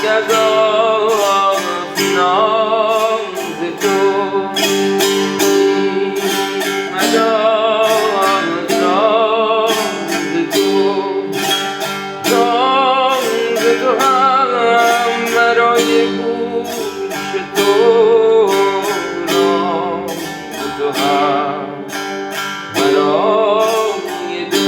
gazon non zeto gazon non zeto ham maroy gush to non zeto ham maroy do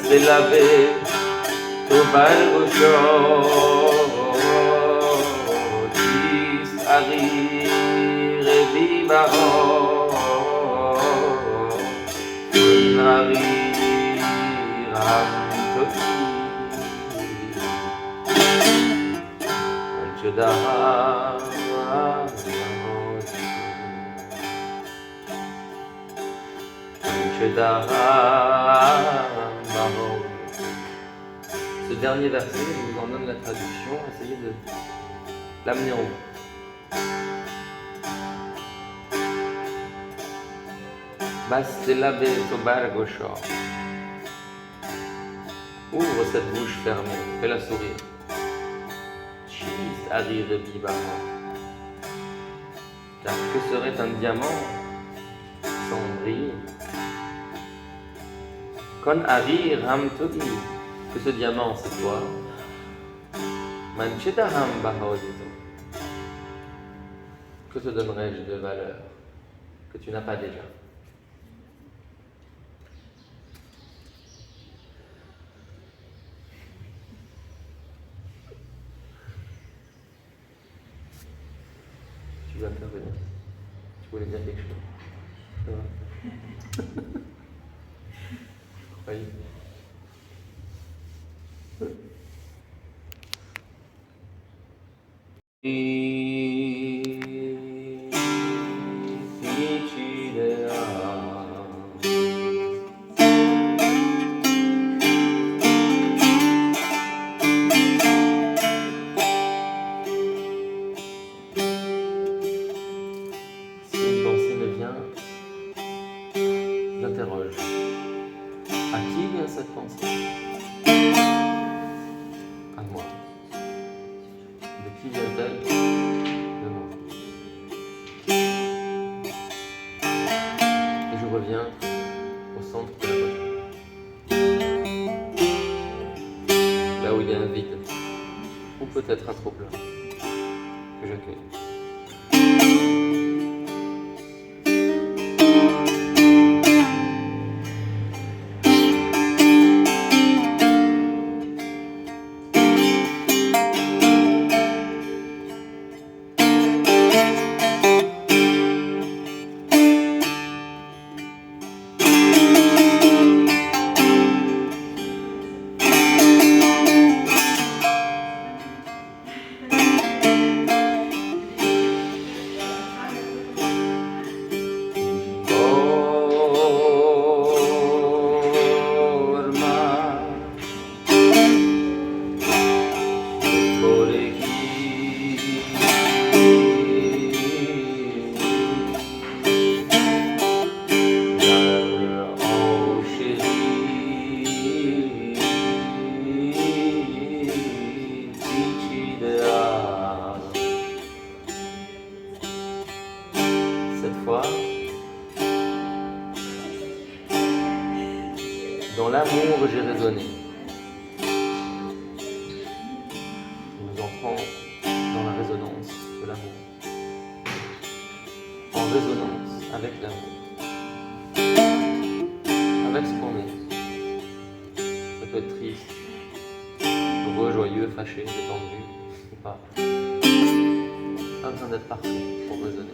Se laver to bargosho tis ari rebi baho nari ram toti anchedah Ce dernier verset, je vous en donne la traduction, essayez de l'amener en haut. Baselabe Tobar Gosho. Ouvre cette bouche fermée, fais-la sourire. Chis Ari Rebi Baho. Car que serait un diamant sans briller? Kon Ari Ram Todi. Que ce diamant, c'est toi. Manchedaham Bahaodito. Que te donnerais-je de valeur que tu n'as pas déjà? Tu veux intervenir? Tu voulais dire quelque chose? Ça va? Oui. J'interroge. À qui vient cette pensée? À moi. De qui vient-elle? De moi. Et je reviens au centre de la poitrine. Là où il y a un vide, ou peut-être un trop-plein, que j'accueille. Dans l'amour, j'ai raisonné. Nous entrons dans la résonance de l'amour. En résonance avec l'amour. Avec ce qu'on est. Ça peut être triste, heureux, joyeux, fâché, détendu, ou pas. pas besoin d'être parfait pour raisonner.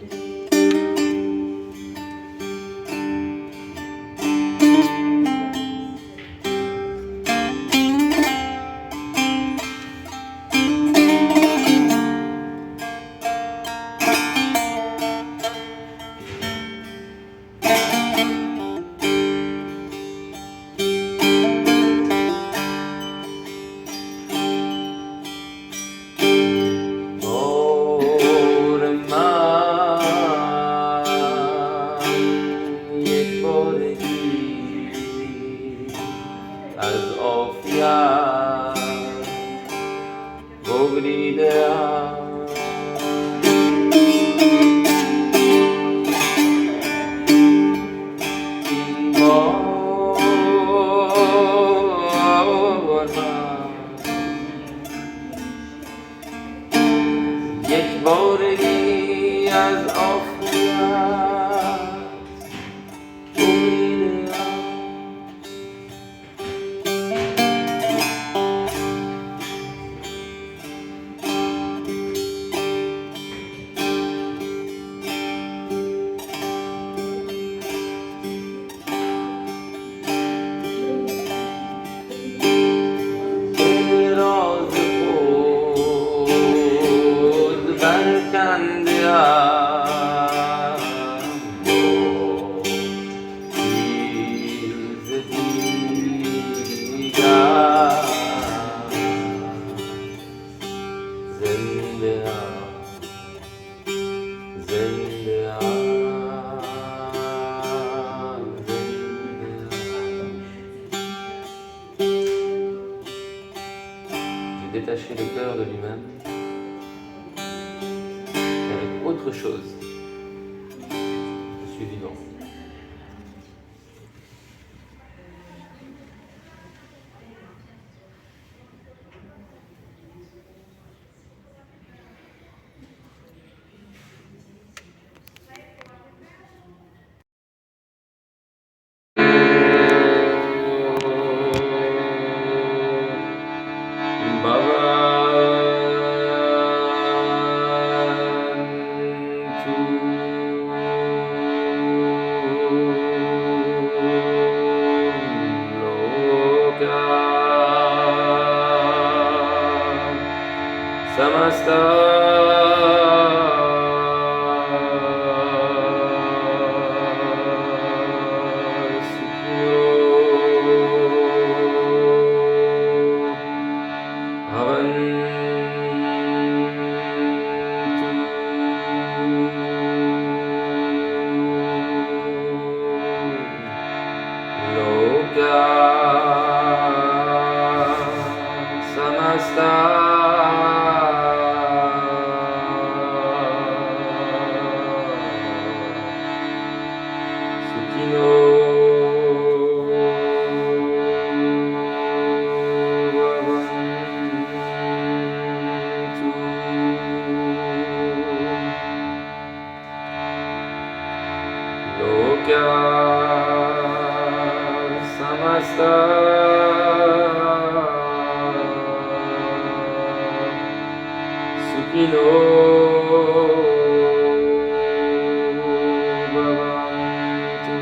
Az offiar vogridea یک بارگی از آفریت détacher le cœur de lui-même et avec autre chose. Je suis vivant. Samasta Samasta Sukhino Bhavantu.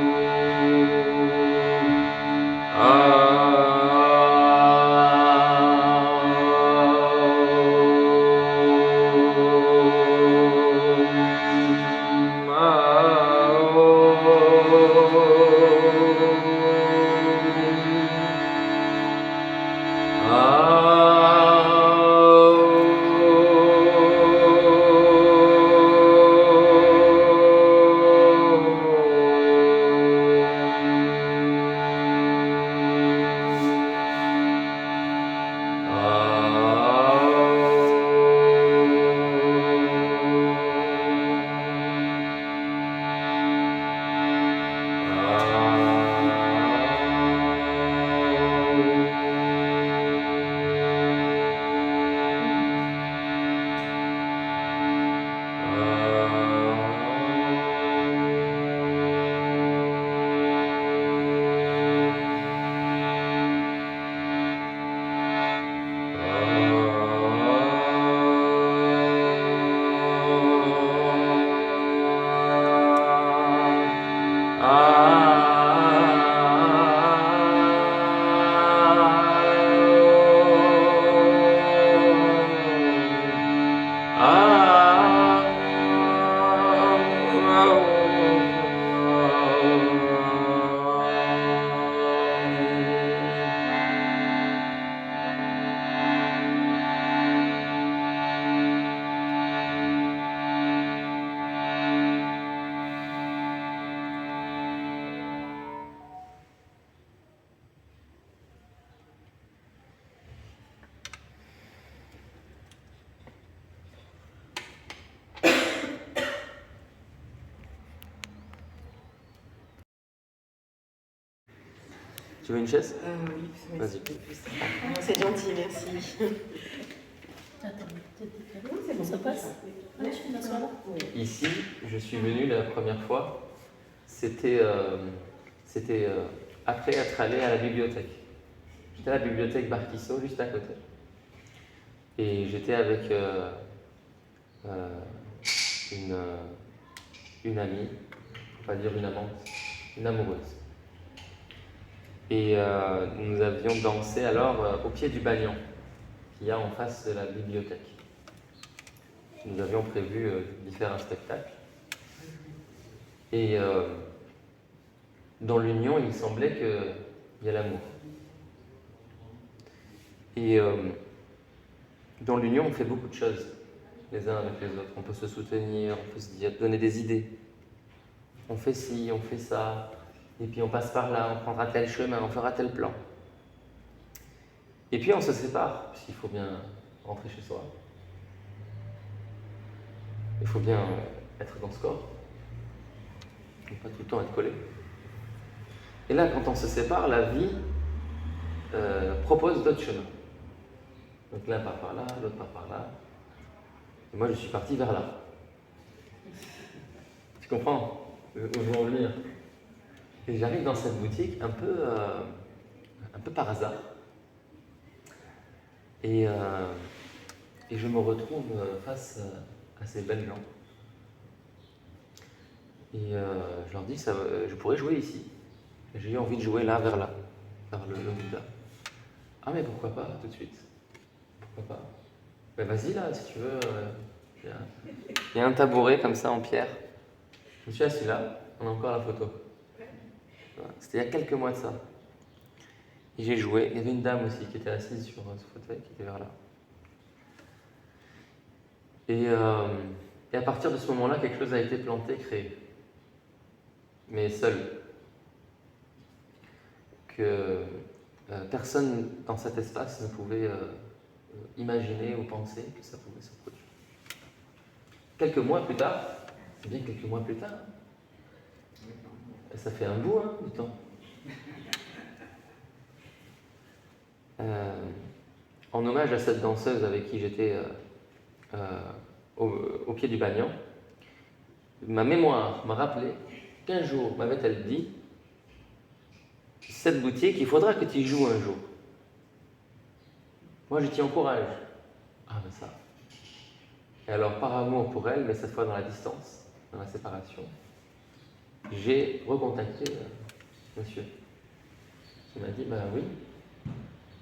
Tu veux une chaise? Oui, Vas-y. c'est gentil, merci. Attends, c'est bon, ça passe. Ah, je suis m'asseoir là. Ici, je suis venu la première fois, c'était après être allé à la bibliothèque. J'étais à la bibliothèque Barquisso, juste à côté. Et j'étais avec une amie, faut pas dire une amante, une amoureuse. Et nous avions dansé alors au pied du Bagnon, qu'il y a en face de la bibliothèque. Nous avions prévu d'y faire un spectacle. Et dans l'union, il semblait qu'il y a l'amour. Et dans l'union, on fait beaucoup de choses, les uns avec les autres. On peut se soutenir, on peut se donner des idées. On fait ci, on fait ça, et puis on passe par là, on prendra tel chemin, on fera tel plan. Et puis on se sépare, parce qu'il faut bien rentrer chez soi. Il faut bien être dans ce corps, et pas tout le temps être collé. Et là, quand on se sépare, la vie propose d'autres chemins. Donc l'un part par là, l'autre part par là. Et moi, je suis parti vers là. Tu comprends où je veux en venir? Et j'arrive dans cette boutique un peu par hasard. Et je me retrouve face à ces belles gens. Et je leur dis, je pourrais jouer ici. Et j'ai eu envie de jouer là, vers le Bouddha. Ah mais pourquoi pas, tout de suite? Pourquoi pas? Ben vas-y là, si tu veux. Il y a un tabouret comme ça en pierre. Je me suis assis là, on a encore la photo. C'était il y a quelques mois de ça. Et j'ai joué. Il y avait une dame aussi qui était assise sur ce fauteuil, qui était vers là. Et à partir de ce moment-là, quelque chose a été planté, créé. Mais seul. Que personne dans cet espace ne pouvait imaginer ou penser que ça pouvait se produire. Quelques mois plus tard, c'est bien quelques mois plus tard, ça fait un bout du temps. En hommage à cette danseuse avec qui j'étais au pied du Bagnon, ma mémoire m'a rappelé qu'un jour m'avait-elle dit: cette boutique, il faudra que tu y joues un jour. Moi, je t'y encourage. Ah, ben ça. Et alors, par amour pour elle, mais cette fois dans la distance, dans la séparation, j'ai recontacté monsieur. Il m'a dit, ben oui,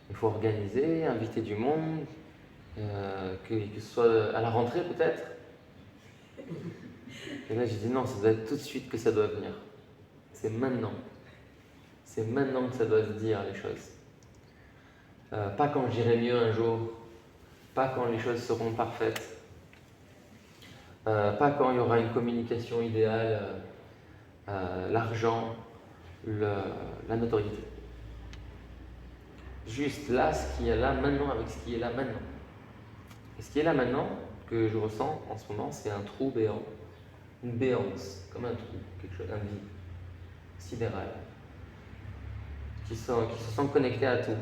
il faut organiser, inviter du monde, que ce soit à la rentrée peut-être. Et là, j'ai dit, non, ça doit être tout de suite que ça doit venir. C'est maintenant. C'est maintenant que ça doit se dire, les choses. Pas quand j'irai mieux un jour, pas quand les choses seront parfaites, pas quand il y aura une communication idéale, l'argent, la notoriété. Juste là, ce qui est là maintenant avec ce qui est là maintenant. Et ce qui est là maintenant, que je ressens en ce moment, c'est un trou béant, une béance, comme un trou, quelque chose, un vide, sidéral, qui se sent connecté à tout,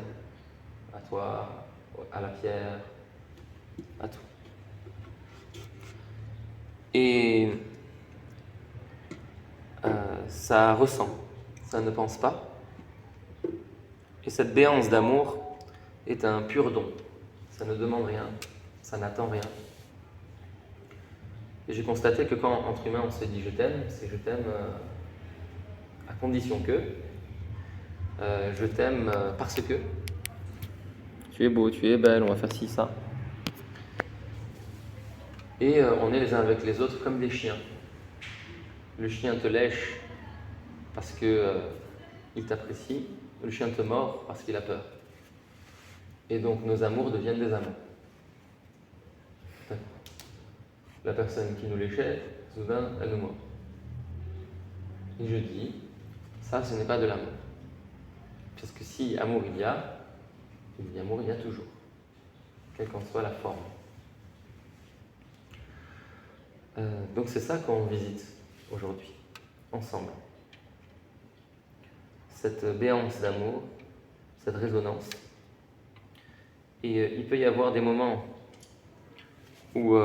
à toi, à la pierre, à tout. Et ça ressent, ça ne pense pas. Et cette béance d'amour est un pur don. Ça ne demande rien, ça n'attend rien. Et j'ai constaté que quand entre humains on se dit je t'aime, c'est je t'aime à condition que, je t'aime parce que tu es beau, tu es belle, on va faire ci, ça. Et on est les uns avec les autres comme des chiens. le chien te lèche parce que il t'apprécie, le chien te mord parce qu'il a peur. Et donc nos amours deviennent des amours. La personne qui nous léchait, soudain, elle nous mord. Et je dis, ça, ce n'est pas de l'amour. Parce que si amour il y a toujours, quelle qu'en soit la forme. Donc c'est ça qu'on visite aujourd'hui, ensemble. Cette béance d'amour, cette résonance. Et il peut y avoir des moments où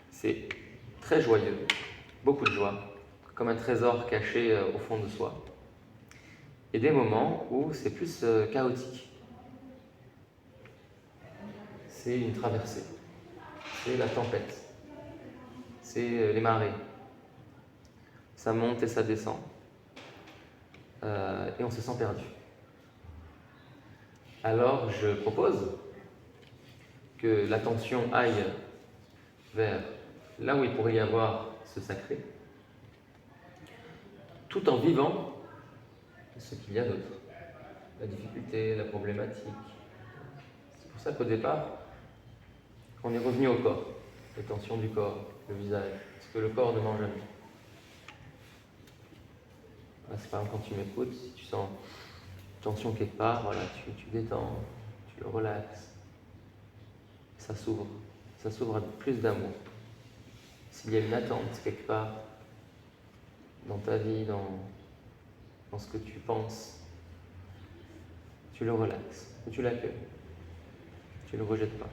c'est très joyeux, beaucoup de joie, comme un trésor caché au fond de soi. Et des moments où c'est plus chaotique. C'est une traversée, c'est la tempête, c'est les marées. Ça monte et ça descend. Et on se sent perdu. Alors je propose que l'attention aille vers là où il pourrait y avoir ce sacré, tout en vivant ce qu'il y a d'autre, la difficulté, la problématique. C'est pour ça qu'au départ, on est revenu au corps, les tensions du corps, le visage, ce que le corps ne mange jamais. C'est par exemple quand tu m'écoutes, si tu sens une tension quelque part, voilà, tu détends, tu le relaxes, ça s'ouvre à plus d'amour. S'il y a une attente quelque part dans ta vie, dans ce que tu penses, tu le relaxes, et tu l'accueilles, tu ne le rejettes pas.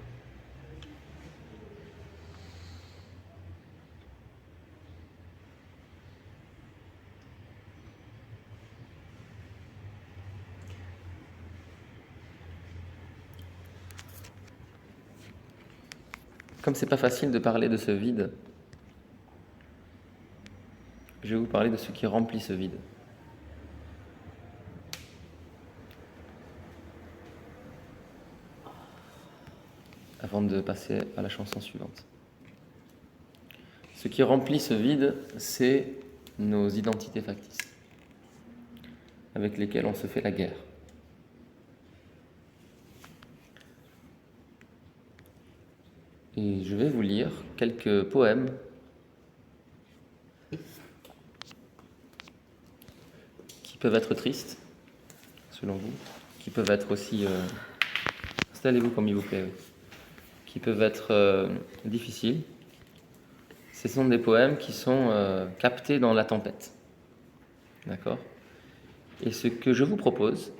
Comme c'est pas facile de parler de ce vide, je vais vous parler de ce qui remplit ce vide. Avant de passer à la chanson suivante. Ce qui remplit ce vide, c'est nos identités factices, avec lesquelles on se fait la guerre. Et je vais vous lire quelques poèmes qui peuvent être tristes, selon vous, qui peuvent être aussi... installez-vous comme il vous plaît, oui. Qui peuvent être difficiles. Ce sont des poèmes qui sont captés dans la tempête. D'accord ? Et ce que je vous propose,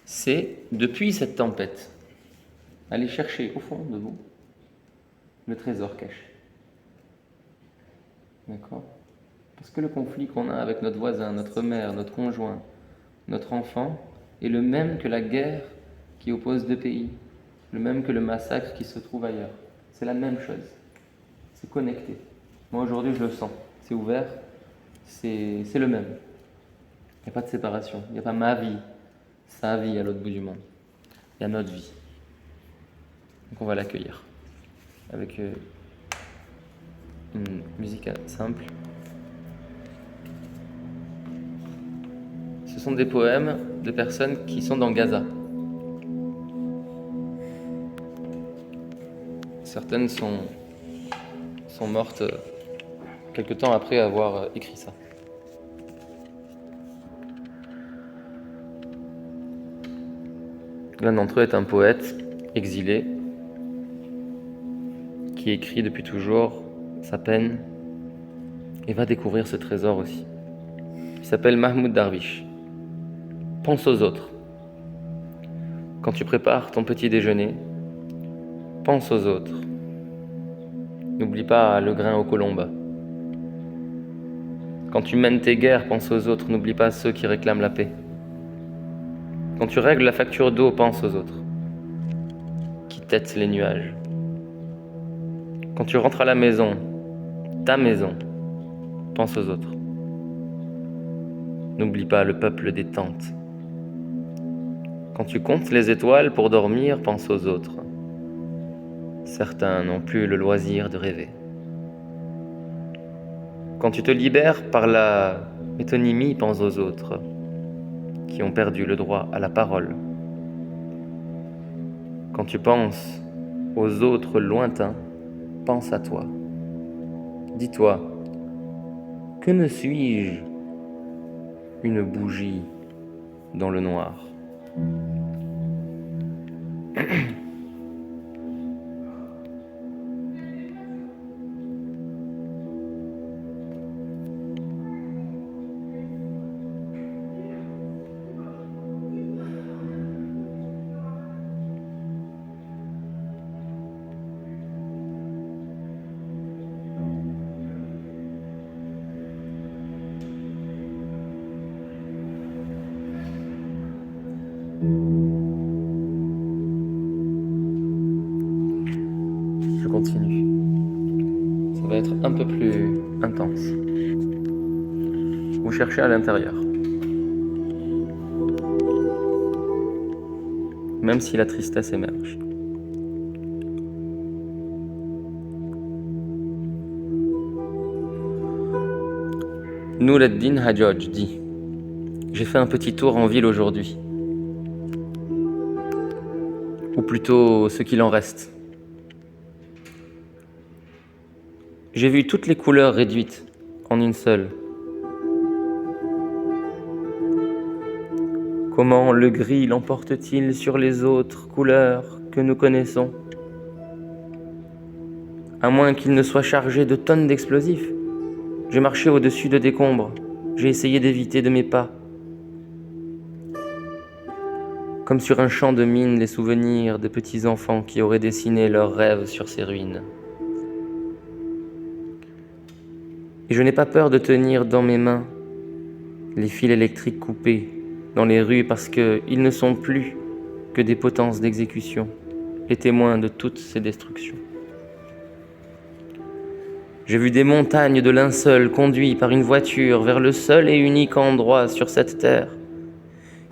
c'est, depuis cette tempête, aller chercher au fond de vous le trésor caché. D'accord ? Parce que le conflit qu'on a avec notre voisin, notre mère, notre conjoint, notre enfant, est le même que la guerre qui oppose deux pays, le même que le massacre qui se trouve ailleurs. C'est la même chose. C'est connecté. Moi aujourd'hui je le sens. C'est ouvert. C'est le même. Il n'y a pas de séparation. Il n'y a pas ma vie, sa vie à l'autre bout du monde. Il y a notre vie. Donc on va l'accueillir avec une musique simple. Ce sont des poèmes de personnes qui sont dans Gaza. Certaines sont mortes quelque temps après avoir écrit ça. L'un d'entre eux est un poète exilé qui écrit depuis toujours sa peine et va découvrir ce trésor aussi. Il s'appelle Mahmoud Darwish. Pense aux autres. Quand tu prépares ton petit déjeuner, pense aux autres. N'oublie pas le grain aux colombes. Quand tu mènes tes guerres, pense aux autres. N'oublie pas ceux qui réclament la paix. Quand tu règles la facture d'eau, pense aux autres qui têtent les nuages. Quand tu rentres à la maison, ta maison, pense aux autres. N'oublie pas le peuple des tentes. Quand tu comptes les étoiles pour dormir, pense aux autres. Certains n'ont plus le loisir de rêver. Quand tu te libères par la métonymie, pense aux autres qui ont perdu le droit à la parole. Quand tu penses aux autres lointains, pense à toi. Dis-toi, que ne suis-je? Une bougie dans le noir. Je continue. Ça va être un peu plus intense. Vous cherchez à l'intérieur. Même si la tristesse émerge. Nureddin Hajjaj dit: j'ai fait un petit tour en ville aujourd'hui. Ou plutôt ce qu'il en reste. J'ai vu toutes les couleurs réduites en une seule. Comment le gris l'emporte-t-il sur les autres couleurs que nous connaissons? À moins qu'il ne soit chargé de tonnes d'explosifs. J'ai marché au-dessus de décombres. J'ai essayé d'éviter de mes pas. Comme sur un champ de mine, les souvenirs de petits enfants qui auraient dessiné leurs rêves sur ces ruines. Et je n'ai pas peur de tenir dans mes mains les fils électriques coupés dans les rues parce qu'ils ne sont plus que des potences d'exécution, les témoins de toutes ces destructions. J'ai vu des montagnes de linceul conduits par une voiture vers le seul et unique endroit sur cette terre.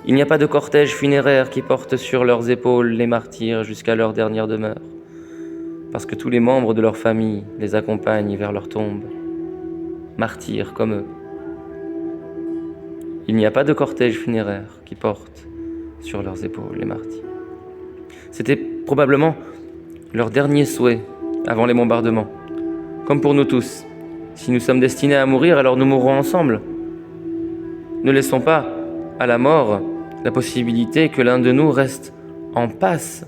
Il n'y a pas de cortège funéraire qui porte sur leurs épaules les martyrs jusqu'à leur dernière demeure, parce que tous les membres de leur famille les accompagnent vers leur tombe, martyrs comme eux. Il n'y a pas de cortège funéraire qui porte sur leurs épaules les martyrs. C'était probablement leur dernier souhait avant les bombardements. Comme pour nous tous, si nous sommes destinés à mourir, alors nous mourrons ensemble. Ne laissons pas à la mort la possibilité que l'un de nous reste en passe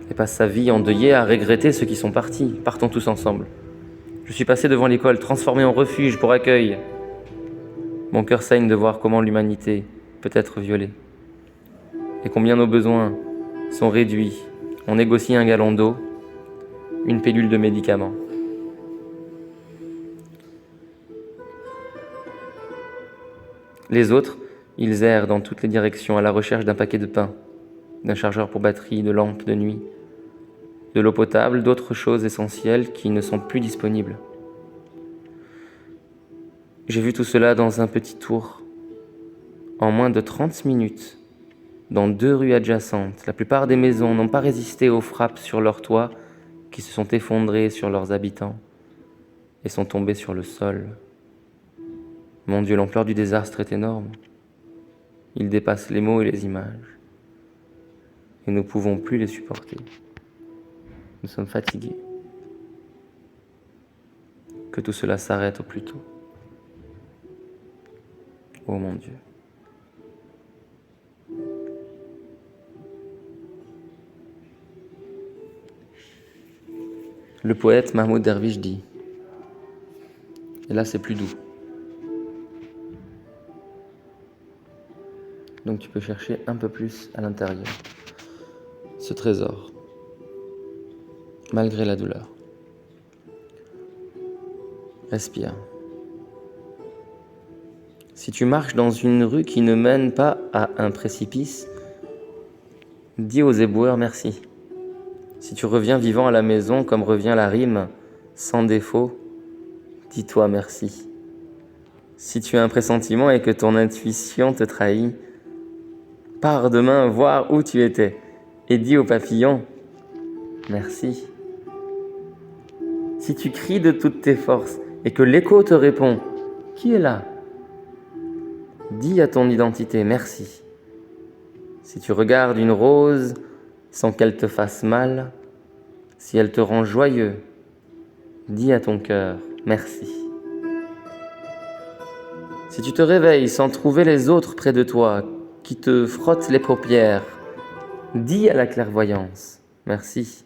et passe sa vie endeuillée à regretter ceux qui sont partis. Partons tous ensemble. Je suis passé devant l'école, transformé en refuge pour accueil. Mon cœur saigne de voir comment l'humanité peut être violée et combien nos besoins sont réduits. On négocie un gallon d'eau, une pilule de médicaments. Les autres, ils errent dans toutes les directions à la recherche d'un paquet de pain, d'un chargeur pour batterie, de lampes de nuit, de l'eau potable, d'autres choses essentielles qui ne sont plus disponibles. J'ai vu tout cela dans un petit tour, en moins de 30 minutes, dans 2 rues adjacentes. La plupart des maisons n'ont pas résisté aux frappes sur leurs toits qui se sont effondrées sur leurs habitants et sont tombées sur le sol. Mon Dieu, l'ampleur du désastre est énorme. Il dépasse les mots et les images. Et nous ne pouvons plus les supporter. Nous sommes fatigués. Que tout cela s'arrête au plus tôt. Oh mon Dieu. Le poète Mahmoud Dervish dit, et là c'est plus doux. Donc tu peux chercher un peu plus à l'intérieur ce trésor, malgré la douleur. Respire. Si tu marches dans une rue qui ne mène pas à un précipice, dis aux éboueurs merci. Si tu reviens vivant à la maison comme revient la rime, sans défaut, dis-toi merci. Si tu as un pressentiment et que ton intuition te trahit, pars demain voir où tu étais et dis au papillon merci. Si tu cries de toutes tes forces et que l'écho te répond « Qui est là ?» Dis à ton identité « Merci ». Si tu regardes une rose sans qu'elle te fasse mal, si elle te rend joyeux, dis à ton cœur « Merci ». Si tu te réveilles sans trouver les autres près de toi qui te frottent les paupières, dis à la clairvoyance « Merci ».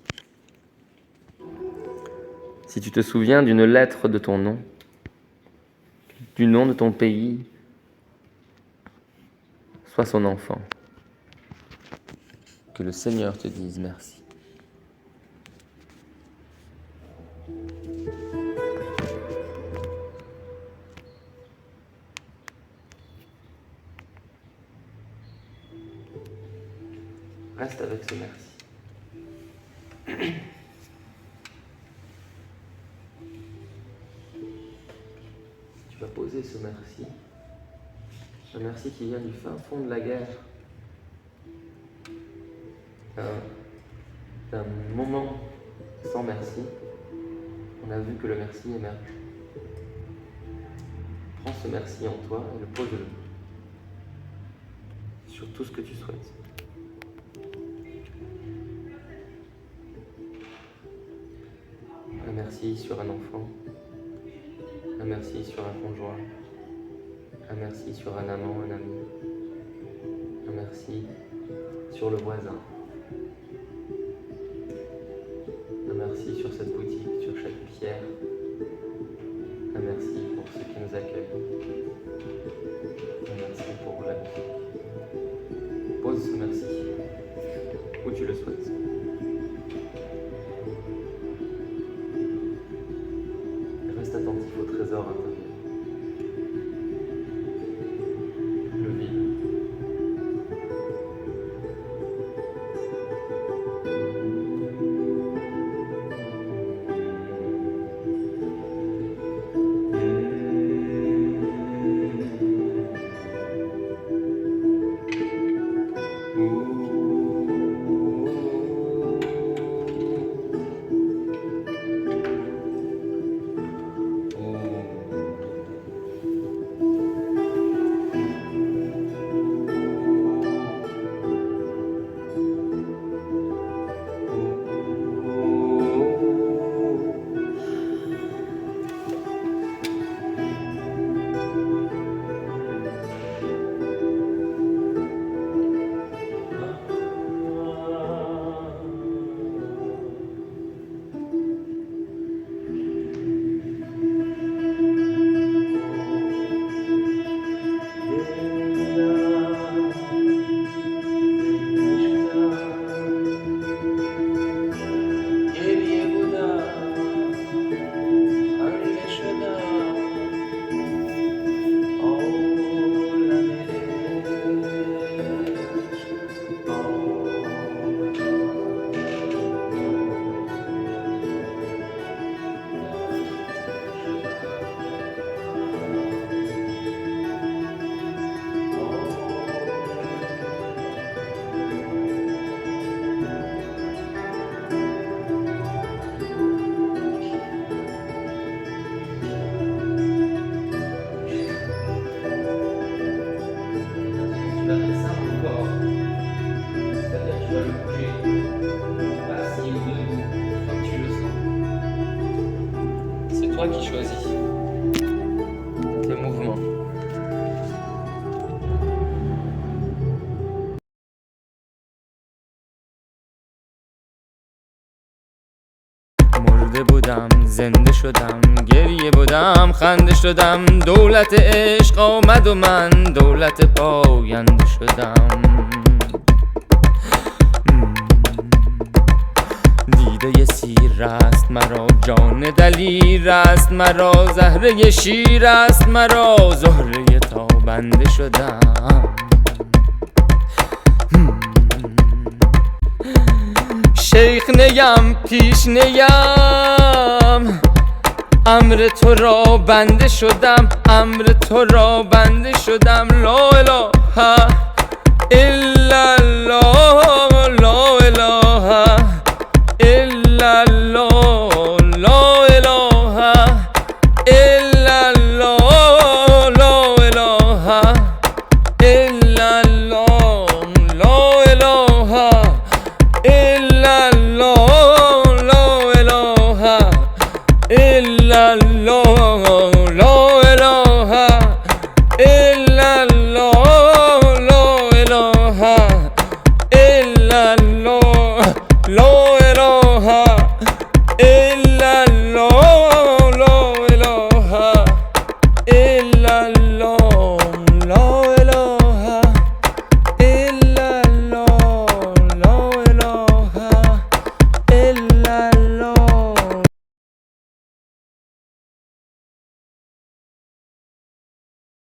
Si tu te souviens d'une lettre de ton nom, du nom de ton pays, sois son enfant. Que le Seigneur te dise merci. Reste avec ce merci. Tu vas poser ce merci. Un merci qui vient du fin fond de la guerre. D'un moment sans merci, on a vu que le merci émerge. Prends ce merci en toi et le pose-le sur tout ce que tu souhaites. Un merci sur un enfant, un merci sur un conjoint, un merci sur un amant, un ami, un merci sur le voisin. Un merci sur cette boutique, sur chaque pierre. Un merci pour ceux qui nous accueillent. Un merci pour la musique. Pose ce merci où tu le souhaites. Reste attentif au trésor intérieur. Le vide. Toi qui choisis tes mouvements. مرده بودم زنده شدم گریه بودم خنده شدم دولت عشق آمد و من دولت پاینده شدم دیده سیر است مرا جان دلیر است مرا زهره شیر است مرا زهره تابنده شدم شیخ نیم پیش نیم امر تو را بنده شدم امر تو را بنده شدم لا اله الا